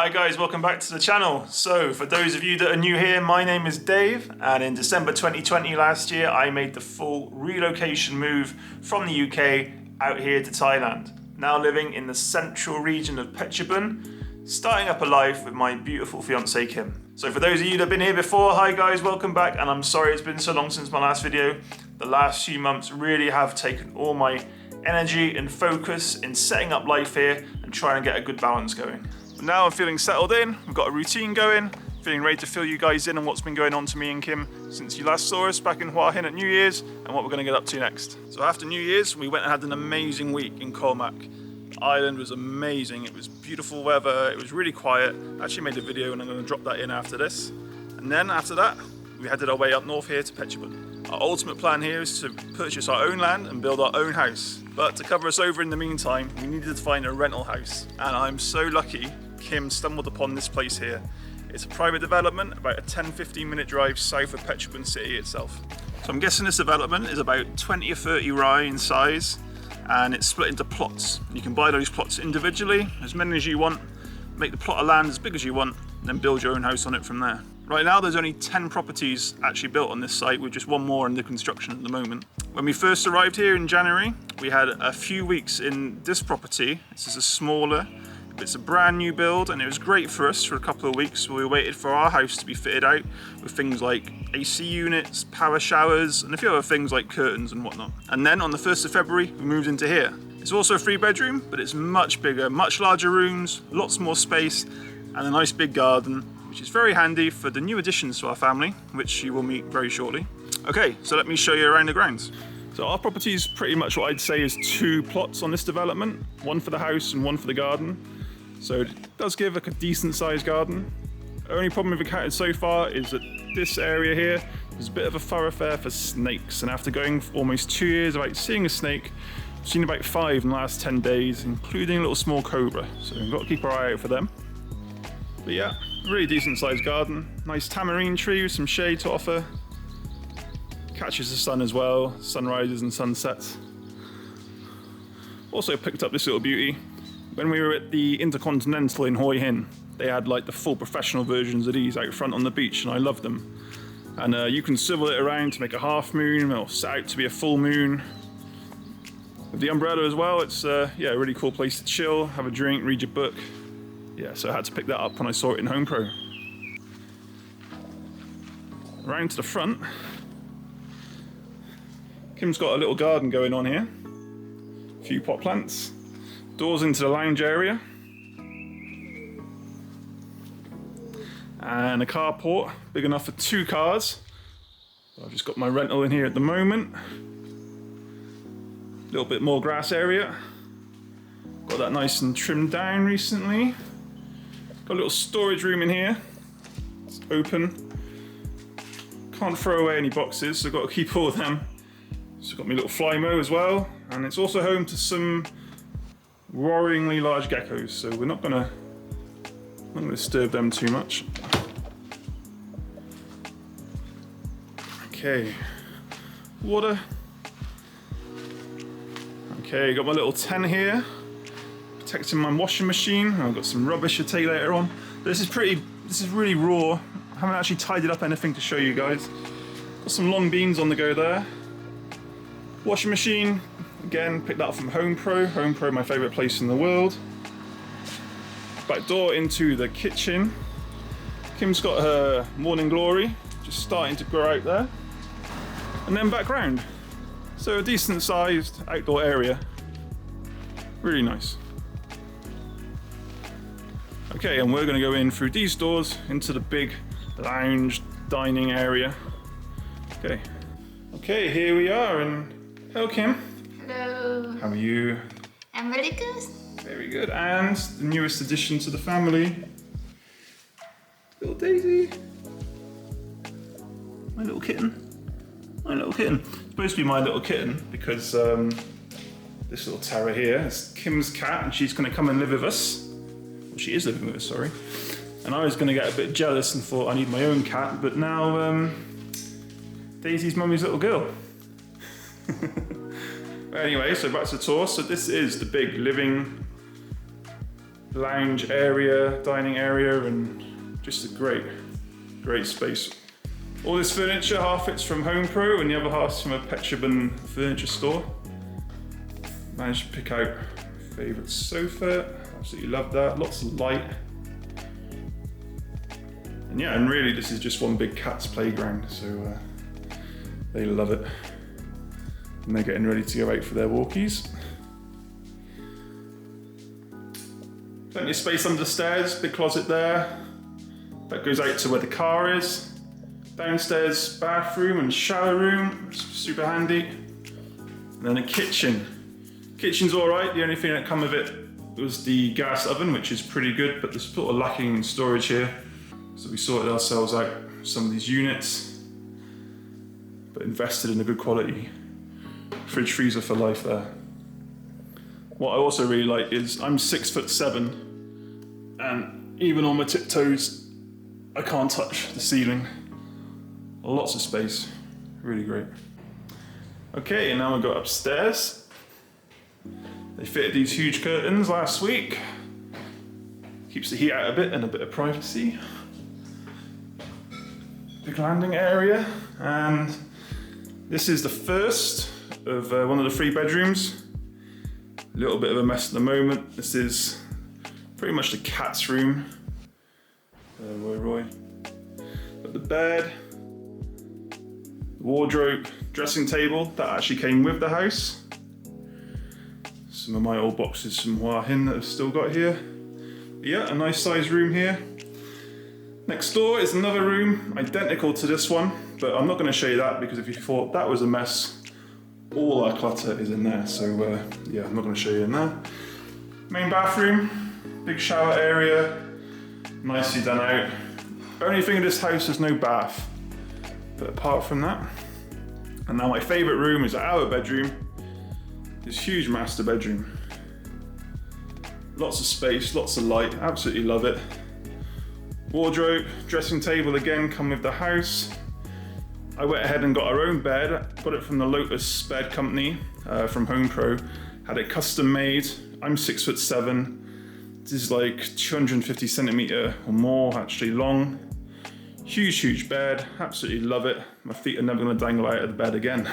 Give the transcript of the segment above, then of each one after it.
Hi guys, welcome back to the channel. So for those of you that are new here, my name is Dave, and in December 2020 last year I made the full relocation move from the UK out here to Thailand. Now living in the central region of Phetchabun, starting up a life with my beautiful fiancée Kim. So for those of you that have been here before, hi guys, welcome back, and I'm sorry it's been so long since my last video. The last few months really have taken all my energy and focus in setting up life here and trying to get a good balance going. But now I'm feeling settled in, we've got a routine going, feeling ready to fill you guys in on what's been going on to me and Kim since you last saw us back in Hua Hin at New Year's and what we're going to get up to next. So after New Year's, we went and had an amazing week in Koh Mak. The island was amazing, it was beautiful weather, it was really quiet. I actually made a video and I'm going to drop that in after this. And then after that, we headed our way up north here to Phetchabun. Our ultimate plan here is to purchase our own land and build our own house. But to cover us over in the meantime, we needed to find a rental house. And I'm so lucky Kim stumbled upon this place here. It's a private development, about a 10-15 minute drive south of Phetchabun city itself. So I'm guessing this development is about 20 or 30 rai in size, and it's split into plots. You can buy those plots individually, as many as you want, make the plot of land as big as you want, and then build your own house on it from there. Right now there's only 10 properties actually built on this site, with just one more under construction at the moment. When we first arrived here in January, we had a few weeks in this property. This is a smaller, it's a brand new build, and it was great for us for a couple of weeks while we waited for our house to be fitted out with things like AC units, power showers, and a few other things like curtains and whatnot. And then on the 1st of February, we moved into here. It's also a 3-bedroom, but it's much bigger, much larger rooms, lots more space, and a nice big garden, which is very handy for the new additions to our family, which you will meet very shortly. Okay, so let me show you around the grounds. So our property is pretty much what I'd say is 2 plots on this development, one for the house and one for the garden. So it does give a decent sized garden. The only problem we've encountered so far is that this area here is a bit of a thoroughfare for snakes, and after going for almost 2 years without seeing a snake, I've seen about 5 in the last 10 days, including a little small cobra, so we've got to keep our eye out for them. But yeah, really decent sized garden, nice tamarind tree with some shade to offer, catches the sun as well, sunrises and sunsets. Also picked up this little beauty. When we were at the Intercontinental in Hua Hin, they had like the full professional versions of these out front on the beach, and I love them. And you can swivel it around to make a half moon or set out to be a full moon. With the umbrella as well, it's yeah, a really cool place to chill, have a drink, read your book. Yeah, so I had to pick that up when I saw it in Home Pro. Around to the front, Kim's got a little garden going on here. A few pot plants. Doors into the lounge area. And a carport, big enough for 2 cars. I've just got my rental in here at the moment. A little bit more grass area. Got that nice and trimmed down recently. Got a little storage room in here. It's open. Can't throw away any boxes, so I've got to keep all of them. So I've got my little Flymo as well. And it's also home to some roaringly large geckos, so we're not gonna disturb them too much. Okay, water. Okay, got my little tent here, protecting my washing machine. I've got some rubbish to take later on. This is really raw. I haven't actually tidied up anything to show you guys. Got some long beans on the go there. Washing machine. Again, picked that up from Home Pro. Home Pro, my favourite place in the world. Back door into the kitchen. Kim's got her morning glory, just starting to grow out there. And then back round. So a decent sized outdoor area. Really nice. Okay, and we're going to go in through these doors into the big lounge dining area. Okay. Okay, here we are, and hello Kim. Hello. How are you? I'm really good. Very good. And the newest addition to the family, little Daisy. My little kitten. My little kitten. It's supposed to be my little kitten because this little terror here is Kim's cat, and she's going to come and live with us. Well, she is living with us, sorry. And I was going to get a bit jealous and thought I need my own cat, but now Daisy's mummy's little girl. Anyway, so back to the tour. So this is the big living lounge area, dining area, and just a great space. All this furniture, half it's from HomePro and the other half's from a Phetchabun furniture store. Managed to pick out my favourite sofa, absolutely love that, lots of light. And yeah, and really this is just one big cat's playground, so they love it. And they're getting ready to go out for their walkies. Plenty of space under the stairs, big closet there. That goes out to where the car is. Downstairs bathroom and shower room, super handy. And then a kitchen. Kitchen's all right, the only thing that come with it was the gas oven, which is pretty good, but there's sort of lacking in storage here. So we sorted ourselves out some of these units, but invested in a good quality fridge freezer for life there. What I also really like is I'm 6'7", and even on my tiptoes, I can't touch the ceiling. Lots of space, really great. Okay, and now we go upstairs. They fitted these huge curtains last week. Keeps the heat out a bit and a bit of privacy. Big landing area, and this is the first of one of the 3 bedrooms. A little bit of a mess at the moment. This is pretty much the cat's room. Roy. Got the bed, the wardrobe, dressing table that actually came with the house. Some of my old boxes from Hua Hin that I've still got here. But yeah, a nice sized room here. Next door is another room identical to this one, but I'm not going to show you that because if you thought that was a mess, all our clutter is in there. So yeah, I'm not going to show you in there. Main bathroom, big shower area, nicely done out. Only thing in this house is no bath, but apart from that. And now my favourite room is our bedroom, this huge master bedroom. Lots of space, lots of light, absolutely love it. Wardrobe, dressing table again come with the house. I went ahead and got our own bed, got it from the Lotus bed company from HomePro, had it custom made. I'm 6'7". This is like 250 centimetre or more actually long. Huge bed, absolutely love it. My feet are never going to dangle out of the bed again.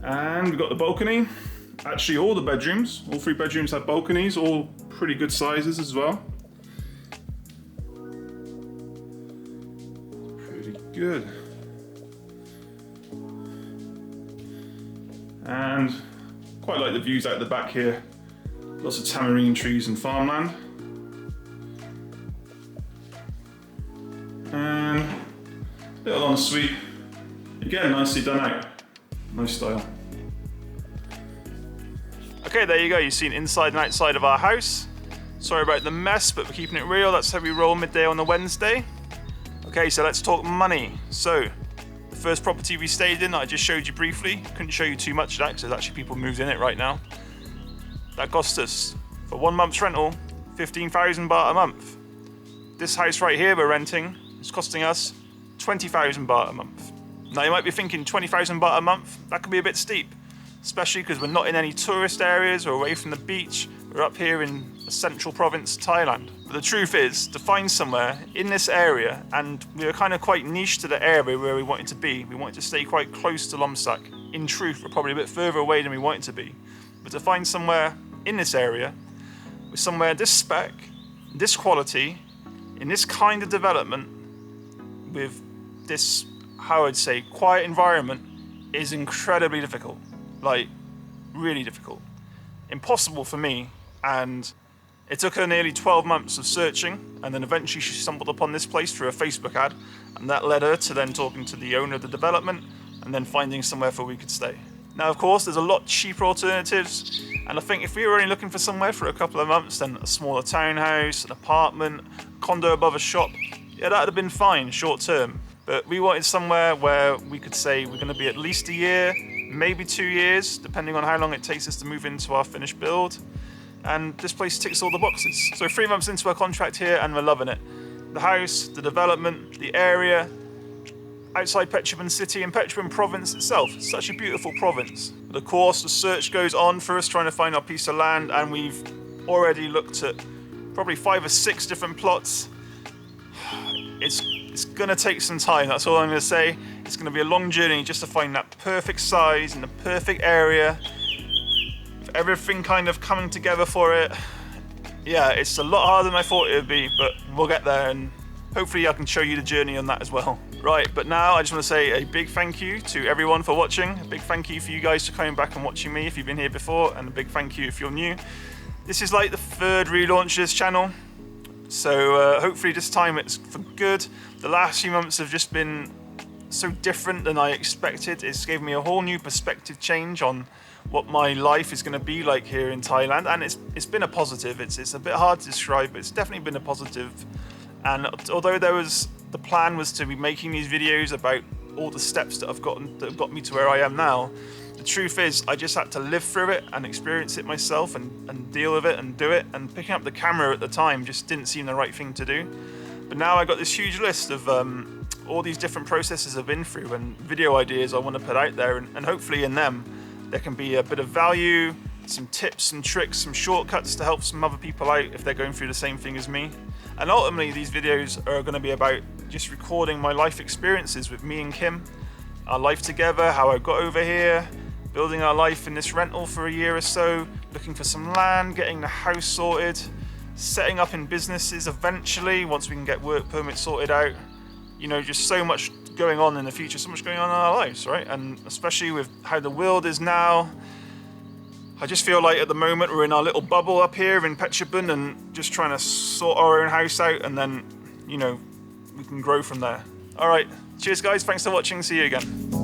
And we've got the balcony. Actually all the bedrooms, all 3 bedrooms have balconies, all pretty good sizes as well. Pretty good. And quite like the views out the back here. Lots of tamarind trees and farmland. And little ensuite. Again, nicely done out. Nice style. Okay, there you go. You've seen inside and outside of our house. Sorry about the mess, but we're keeping it real. That's how we roll midday on a Wednesday. Okay, so let's talk money. So, the first property we stayed in, I just showed you briefly. Couldn't show you too much of that because there's actually people moved in it right now. That cost us, for 1 month's rental, 15,000 baht a month. This house right here we're renting is costing us 20,000 baht a month. Now you might be thinking 20,000 baht a month, that could be a bit steep, especially because we're not in any tourist areas or away from the beach. We're up here in a central province, Thailand. But the truth is, to find somewhere in this area, and we were kind of quite niche to the area where we wanted to be. We wanted to stay quite close to Lomsak. In truth, we're probably a bit further away than we wanted to be. But to find somewhere in this area, with somewhere this spec, this quality, in this kind of development, with this, how I'd say, quiet environment, is incredibly difficult. Like, really difficult. Impossible for me, and it took her nearly 12 months of searching, and then eventually she stumbled upon this place through a Facebook ad, and that led her to then talking to the owner of the development, and then finding somewhere where we could stay. Now, of course, there's a lot cheaper alternatives, and I think if we were only looking for somewhere for a couple of months, then a smaller townhouse, an apartment, condo above a shop, yeah, that'd have been fine, short term. But we wanted somewhere where we could say we're going to be at least a year, maybe 2 years, depending on how long it takes us to move into our finished build. And this place ticks all the boxes. So 3 months into our contract here, and we're loving it. The house, the development, the area, outside Phetchabun city and Phetchabun province itself. It's such a beautiful province. But of course, the search goes on for us trying to find our piece of land, and we've already looked at probably 5 or 6 different plots. It's gonna take some time, that's all I'm gonna say. It's gonna be a long journey just to find that perfect size and the perfect area, with everything kind of coming together for it. Yeah, it's a lot harder than I thought it would be, but we'll get there, and hopefully I can show you the journey on that as well. Right, but now I just want to say a big thank you to everyone for watching. A big thank you for you guys for coming back and watching me if you've been here before, and a big thank you if you're new. This is like the 3rd relaunch of this channel, so hopefully this time it's for good. The last few months have just been so different than I expected. It's given me a whole new perspective change on what my life is going to be like here in Thailand, and it's been a positive. It's a bit hard to describe, but it's definitely been a positive. And although the plan was to be making these videos about all the steps that have got me to where I am now, the truth is I just had to live through it and experience it myself and deal with it and do it. And picking up the camera at the time just didn't seem the right thing to do. But now I got this huge list of all these different processes I've been through and video ideas I want to put out there, and hopefully in them there can be a bit of value, some tips and tricks, some shortcuts to help some other people out if they're going through the same thing as me. And ultimately these videos are going to be about just recording my life experiences with me and Kim, our life together, how I got over here, building our life in this rental for a year or so, looking for some land, getting the house sorted, setting up in businesses eventually once we can get work permits sorted out. You know, just so much going on in the future, so much going on in our lives, right? And especially with how the world is now, I just feel like at the moment we're in our little bubble up here in Phetchabun and just trying to sort our own house out, and then, you know, we can grow from there. All right, cheers guys, thanks for watching, see you again.